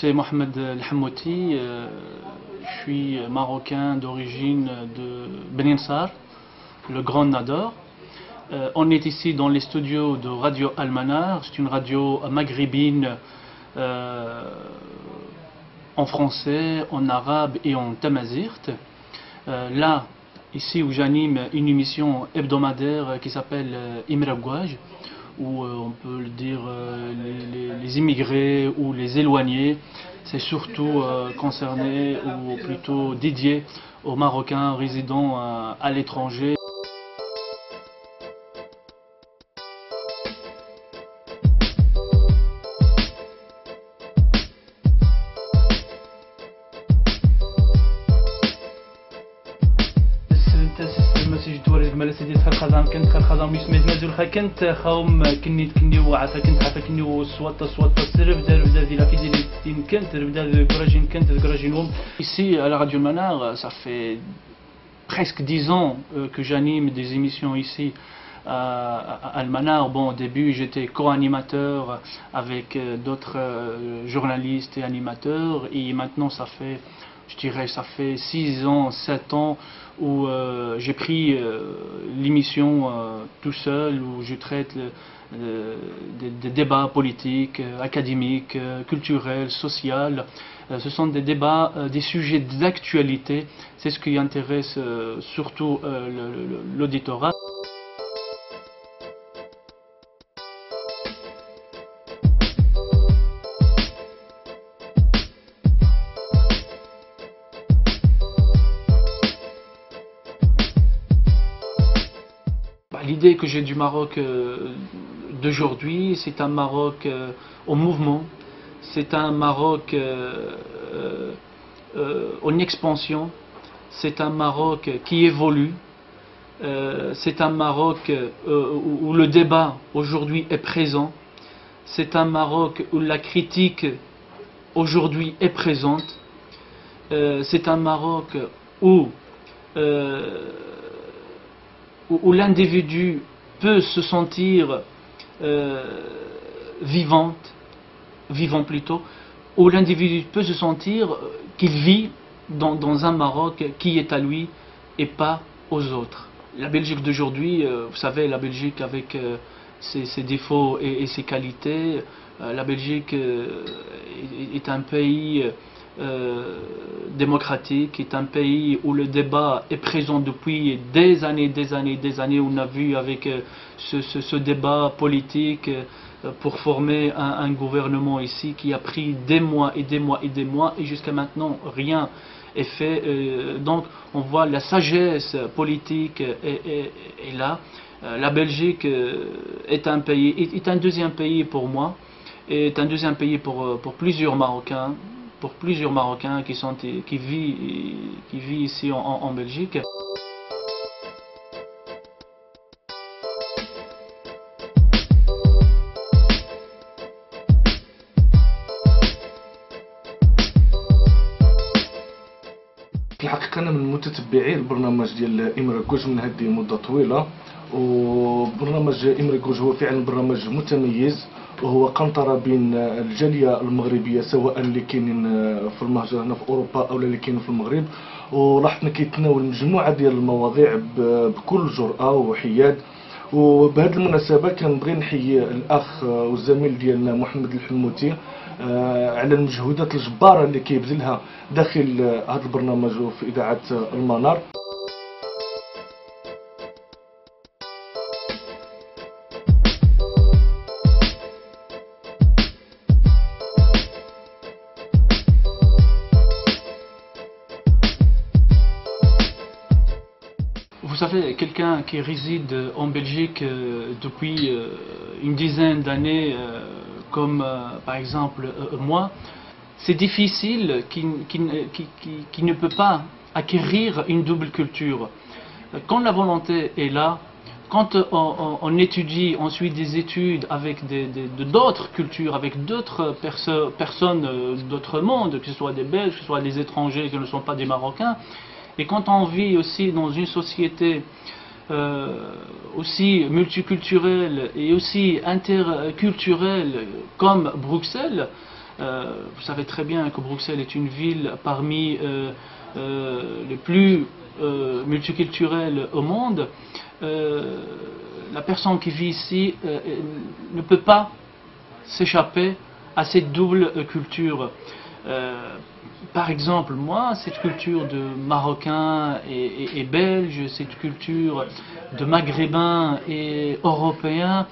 C'est Mohamed El Hammouti, je suis marocain d'origine de Beninsar, le Grand Nador. On est ici dans les studios de Radio Al-Manar, c'est une radio maghrébine en français, en arabe et en tamazirt. Là, ici où j'anime une émission hebdomadaire qui s'appelle Imra Gouaj, où on peut le dire les immigrés ou les éloignés. C'est surtout concerné ou plutôt dédié aux Marocains résidant à l'étranger. المسج تورد مال سيدي خرخزام كنت خرخزام يسميت مازال كنت خاوم كني وعطا كنت حتى كني وصوت سرف دار ديال في ديال كنت بدا كراجين كنت كراجين. Ici à la Radio Manar, ça fait presque 10 ans que j'anime des émissions ici à Al-Manar. Bon, au début j'étais co-animateur avec d'autres journalistes et animateurs, et maintenant ça fait, je dirais, ça fait 6 ans, 7 ans où j'ai pris l'émission tout seul, où je traite des débats politiques, académiques, culturels, sociaux. Ce sont des débats, des sujets d'actualité. C'est ce qui intéresse surtout l'auditorat. L'idée que j'ai du Maroc d'aujourd'hui, c'est un Maroc au mouvement, c'est un Maroc en expansion, c'est un Maroc qui évolue, c'est un Maroc où le débat aujourd'hui est présent, c'est un Maroc où la critique aujourd'hui est présente, c'est un Maroc où l'individu peut se sentir vivant plutôt, où l'individu peut se sentir qu'il vit dans un Maroc qui est à lui et pas aux autres. La Belgique d'aujourd'hui, vous savez, la Belgique avec ses défauts et ses qualités, la Belgique est un pays démocratique, est un pays où le débat est présent depuis des années, on a vu avec ce débat politique pour former un gouvernement ici qui a pris des mois et jusqu'à maintenant rien est fait. Donc on voit la sagesse politique est là. La Belgique est un pays, est un deuxième pays pour moi, est un deuxième pays pour plusieurs Marocains. Pour plusieurs Marocains qui vivent ici en Belgique. في الحقيقة أنا من متتبعي البرنامج ديال إمرا كوج من هذه مدة طويلة، وبرنامج إمرا كوج هو فعلا برنامج متميز، وهو قنطرة بين الجالية المغربية سواء اللي كاينين في المهجر هنا في أوروبا أو اللي كاينين في المغرب، ولاحظنا كيتناول مجموعة ديال المواضيع بكل جرأة وحياد، وبهذه المناسبة كنبغي نحيي الأخ والزميل ديالنا محمد الحموتي على المجهودات الجبارة اللي كيبذلها داخل هذا البرنامج في إذاعة المنار. Vous savez, quelqu'un qui réside en Belgique depuis une dizaine d'années, comme par exemple moi, c'est difficile, qui ne peut pas acquérir une double culture. Quand la volonté est là, quand on étudie, on suit des études avec d'autres cultures, avec d'autres personnes d'autres mondes, que ce soit des Belges, que ce soit des étrangers qui ne sont pas des Marocains, et quand on vit aussi dans une société aussi multiculturelle et aussi interculturelle comme Bruxelles, vous savez très bien que Bruxelles est une ville parmi les plus multiculturelles au monde. La personne qui vit ici ne peut pas s'échapper à cette double culture. Par exemple, moi, cette culture de Marocain et Belge, cette culture de Maghrébin et Européen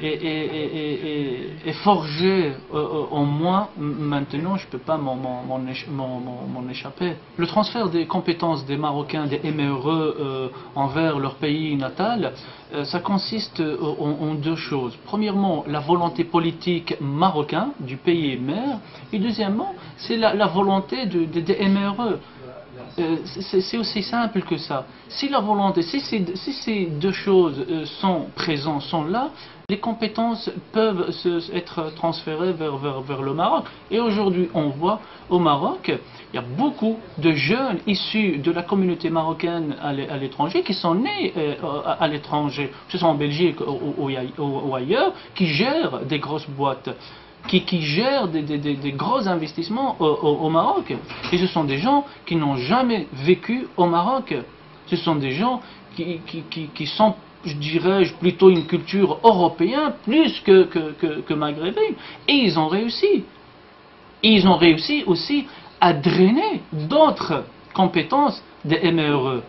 est forgée en moi. Maintenant, je ne peux pas m'en échapper. Le transfert des compétences des Marocains, des MRE envers leur pays natal, ça consiste en deux choses. Premièrement, la volonté politique marocaine du pays mère, et deuxièmement, c'est la volonté des MRE. C'est aussi simple que ça. Si la volonté, si ces deux choses sont présentes, sont là, les compétences peuvent être transférées vers le Maroc. Et aujourd'hui, on voit au Maroc, il y a beaucoup de jeunes issus de la communauté marocaine à l'étranger, qui sont nés à l'étranger, que ce soit en Belgique ou ailleurs, qui gèrent des grosses boîtes, qui gèrent des gros investissements au Maroc. Et ce sont des gens qui n'ont jamais vécu au Maroc. Ce sont des gens qui sont, je dirais, plutôt une culture européenne plus que maghrébine. Et ils ont réussi. Et ils ont réussi aussi à drainer d'autres compétences des MRE.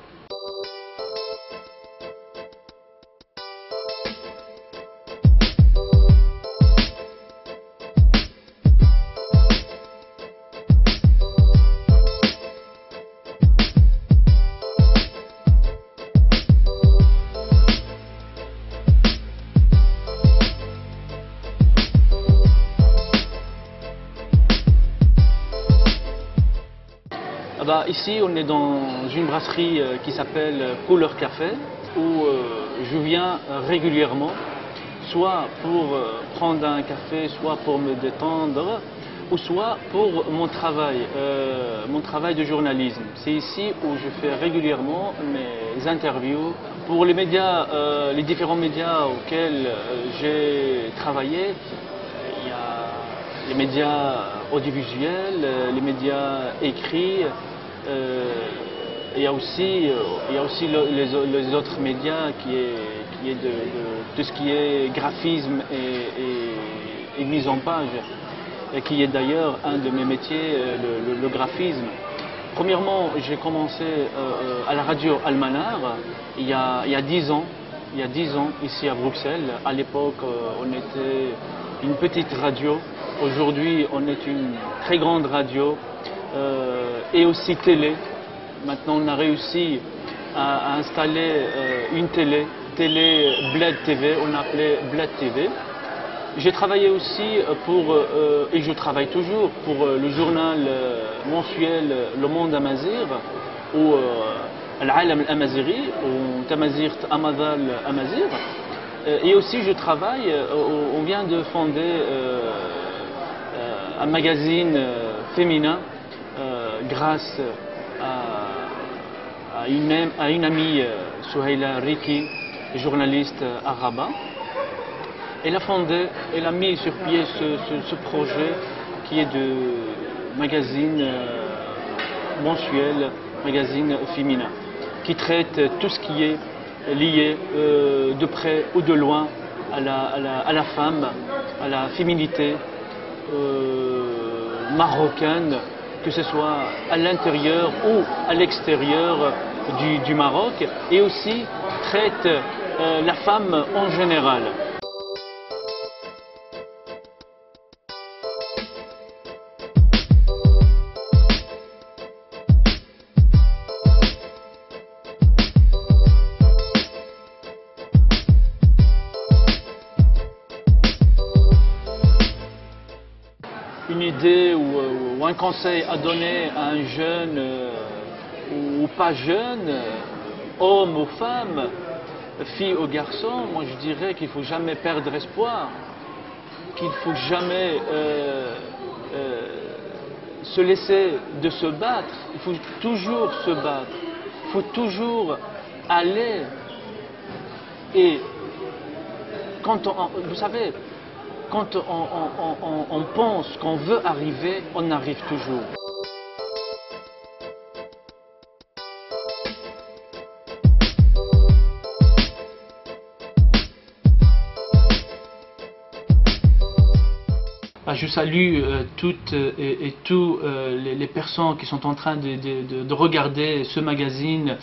Ici, on est dans une brasserie qui s'appelle Couleur Café, où je viens régulièrement, soit pour prendre un café, soit pour me détendre, ou soit pour mon travail de journalisme. C'est ici où je fais régulièrement mes interviews. Pour les médias, les différents médias auxquels j'ai travaillé, il y a les médias audiovisuels, les médias écrits. Il y a aussi les autres médias qui est de tout ce qui est graphisme et mise en page, et qui est d'ailleurs un de mes métiers, le graphisme. Premièrement, j'ai commencé à la radio Almanar il y a 10 ans. Il y a 10 ans, ici à Bruxelles. À l'époque, on était une petite radio. Aujourd'hui, on est une très grande radio. Et aussi télé. Maintenant, on a réussi à installer une télé Bled TV, on appelait Bled TV. J'ai travaillé aussi et je travaille toujours pour le journal mensuel Le Monde Amazir, ou Al-Alam Al-Amaziri, ou Tamazirt Amadal Amazir. Et aussi, je travaille, on vient de fonder un magazine féminin. Grâce à une amie, Souhaila Riki, journaliste à Rabat. Elle a mis sur pied ce projet qui est de magazine mensuel, magazine féminin, qui traite tout ce qui est lié de près ou de loin à la femme, à la féminité marocaine, que ce soit à l'intérieur ou à l'extérieur du Maroc, et aussi traite la femme en général. Une idée ou un conseil à donner à un jeune ou pas jeune, homme ou femme, fille ou garçon, moi je dirais qu'il ne faut jamais perdre espoir, qu'il ne faut jamais se laisser de se battre, il faut toujours se battre, il faut toujours aller. Et quand vous savez, quand on pense qu'on veut arriver, on arrive toujours. Je salue toutes et tous les personnes qui sont en train de regarder ce magazine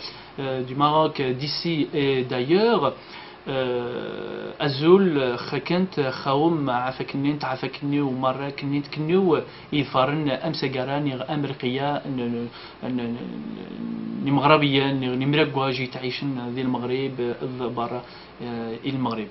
du Maroc, d'ici et d'ailleurs. أزول خكنت خوم عفكنين تعفكني ومرة كنيت كنيو يفرن أمس جراني أمريكية نمغربية نمرقوا جي تعيشن ذي المغرب برا المغرب.